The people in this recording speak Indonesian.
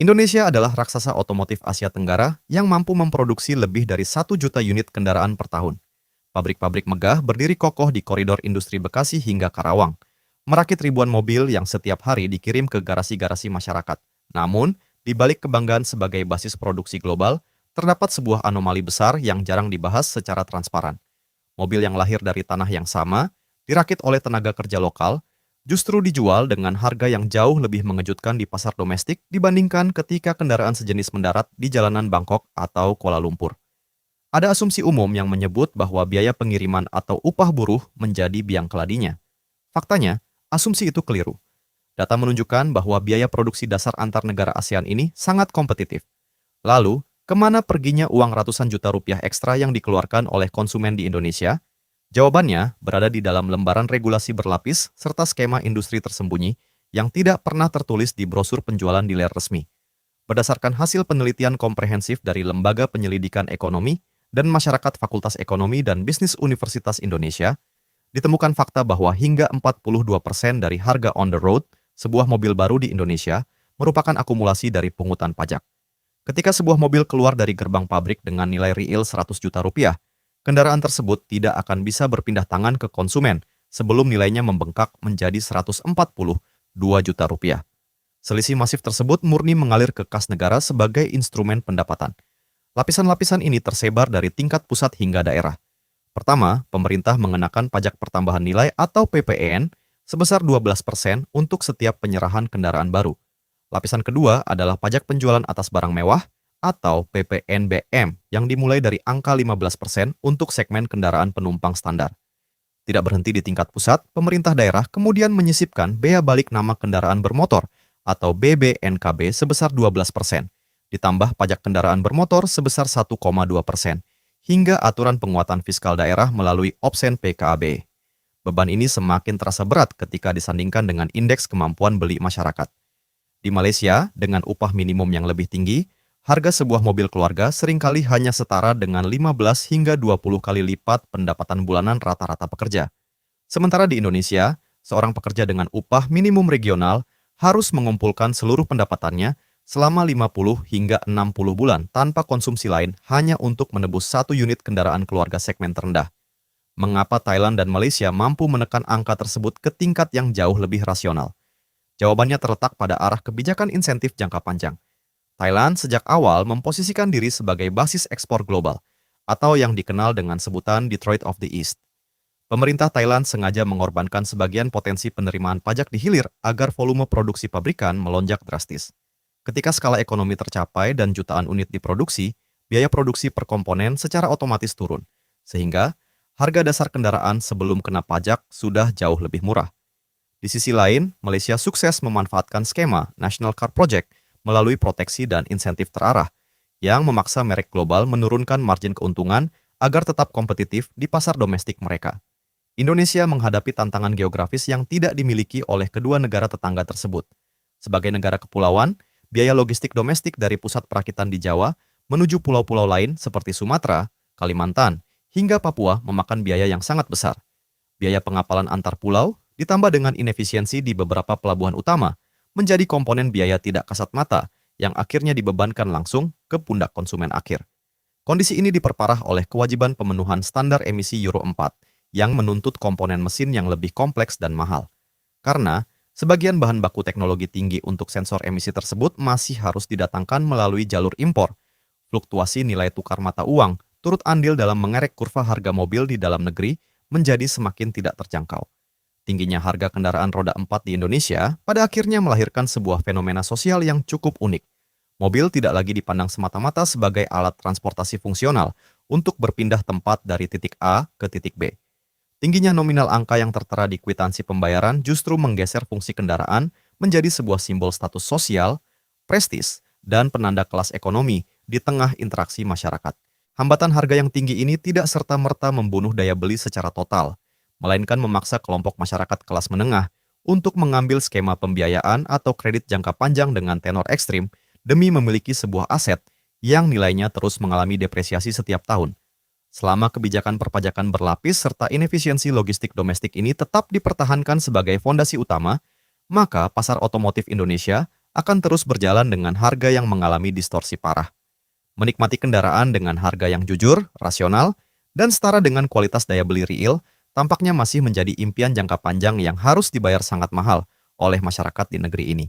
Indonesia adalah raksasa otomotif Asia Tenggara yang mampu memproduksi lebih dari 1 juta unit kendaraan per tahun. Pabrik-pabrik megah berdiri kokoh di koridor industri Bekasi hingga Karawang, merakit ribuan mobil yang setiap hari dikirim ke garasi-garasi masyarakat. Namun, di balik kebanggaan sebagai basis produksi global, terdapat sebuah anomali besar yang jarang dibahas secara transparan. Mobil yang lahir dari tanah yang sama, dirakit oleh tenaga kerja lokal, justru dijual dengan harga yang jauh lebih mengejutkan di pasar domestik dibandingkan ketika kendaraan sejenis mendarat di jalanan Bangkok atau Kuala Lumpur. Ada asumsi umum yang menyebut bahwa biaya pengiriman atau upah buruh menjadi biang keladinya. Faktanya, asumsi itu keliru. Data menunjukkan bahwa biaya produksi dasar antar negara ASEAN ini sangat kompetitif. Lalu, kemana perginya uang ratusan juta rupiah ekstra yang dikeluarkan oleh konsumen di Indonesia? Jawabannya berada di dalam lembaran regulasi berlapis serta skema industri tersembunyi yang tidak pernah tertulis di brosur penjualan di layar resmi. Berdasarkan hasil penelitian komprehensif dari Lembaga Penyelidikan Ekonomi dan Masyarakat Fakultas Ekonomi dan Bisnis Universitas Indonesia, ditemukan fakta bahwa hingga 42% dari harga on the road sebuah mobil baru di Indonesia merupakan akumulasi dari pungutan pajak. Ketika sebuah mobil keluar dari gerbang pabrik dengan nilai real 100 juta rupiah, kendaraan tersebut tidak akan bisa berpindah tangan ke konsumen sebelum nilainya membengkak menjadi 142 juta rupiah. Selisih masif tersebut murni mengalir ke kas negara sebagai instrumen pendapatan. Lapisan-lapisan ini tersebar dari tingkat pusat hingga daerah. Pertama, pemerintah mengenakan pajak pertambahan nilai atau PPN sebesar 12% untuk setiap penyerahan kendaraan baru. Lapisan kedua adalah pajak penjualan atas barang mewah atau PPNBM yang dimulai dari angka 15% untuk segmen kendaraan penumpang standar. Tidak berhenti di tingkat pusat, pemerintah daerah kemudian menyisipkan bea balik nama kendaraan bermotor atau BBNKB sebesar 12%, ditambah pajak kendaraan bermotor sebesar 1,2%, hingga aturan penguatan fiskal daerah melalui Opsen PKB. Beban ini semakin terasa berat ketika disandingkan dengan indeks kemampuan beli masyarakat. Di Malaysia, dengan upah minimum yang lebih tinggi, harga sebuah mobil keluarga seringkali hanya setara dengan 15 hingga 20 kali lipat pendapatan bulanan rata-rata pekerja. Sementara di Indonesia, seorang pekerja dengan upah minimum regional harus mengumpulkan seluruh pendapatannya selama 50 hingga 60 bulan tanpa konsumsi lain hanya untuk menebus 1 unit kendaraan keluarga segmen terendah. Mengapa Thailand dan Malaysia mampu menekan angka tersebut ke tingkat yang jauh lebih rasional? Jawabannya terletak pada arah kebijakan insentif jangka panjang. Thailand sejak awal memposisikan diri sebagai basis ekspor global, atau yang dikenal dengan sebutan Detroit of the East. Pemerintah Thailand sengaja mengorbankan sebagian potensi penerimaan pajak di hilir agar volume produksi pabrikan melonjak drastis. Ketika skala ekonomi tercapai dan jutaan unit diproduksi, biaya produksi per komponen secara otomatis turun, sehingga harga dasar kendaraan sebelum kena pajak sudah jauh lebih murah. Di sisi lain, Malaysia sukses memanfaatkan skema National Car Project melalui proteksi dan insentif terarah, yang memaksa merek global menurunkan margin keuntungan agar tetap kompetitif di pasar domestik mereka. Indonesia menghadapi tantangan geografis yang tidak dimiliki oleh kedua negara tetangga tersebut. Sebagai negara kepulauan, biaya logistik domestik dari pusat perakitan di Jawa menuju pulau-pulau lain seperti Sumatera, Kalimantan, hingga Papua memakan biaya yang sangat besar. Biaya pengapalan antar pulau, ditambah dengan inefisiensi di beberapa pelabuhan utama, menjadi komponen biaya tidak kasat mata yang akhirnya dibebankan langsung ke pundak konsumen akhir. Kondisi ini diperparah oleh kewajiban pemenuhan standar emisi Euro 4 yang menuntut komponen mesin yang lebih kompleks dan mahal. Karena sebagian bahan baku teknologi tinggi untuk sensor emisi tersebut masih harus didatangkan melalui jalur impor. Fluktuasi nilai tukar mata uang turut andil dalam mengerek kurva harga mobil di dalam negeri menjadi semakin tidak terjangkau. Tingginya harga kendaraan roda 4 di Indonesia pada akhirnya melahirkan sebuah fenomena sosial yang cukup unik. Mobil tidak lagi dipandang semata-mata sebagai alat transportasi fungsional untuk berpindah tempat dari titik A ke titik B. Tingginya nominal angka yang tertera di kwitansi pembayaran justru menggeser fungsi kendaraan menjadi sebuah simbol status sosial, prestis, dan penanda kelas ekonomi di tengah interaksi masyarakat. Hambatan harga yang tinggi ini tidak serta-merta membunuh daya beli secara total, melainkan memaksa kelompok masyarakat kelas menengah untuk mengambil skema pembiayaan atau kredit jangka panjang dengan tenor ekstrim demi memiliki sebuah aset yang nilainya terus mengalami depresiasi setiap tahun. Selama kebijakan perpajakan berlapis serta inefisiensi logistik domestik ini tetap dipertahankan sebagai fondasi utama, maka pasar otomotif Indonesia akan terus berjalan dengan harga yang mengalami distorsi parah. Menikmati kendaraan dengan harga yang jujur, rasional, dan setara dengan kualitas daya beli real, tampaknya masih menjadi impian jangka panjang yang harus dibayar sangat mahal oleh masyarakat di negeri ini.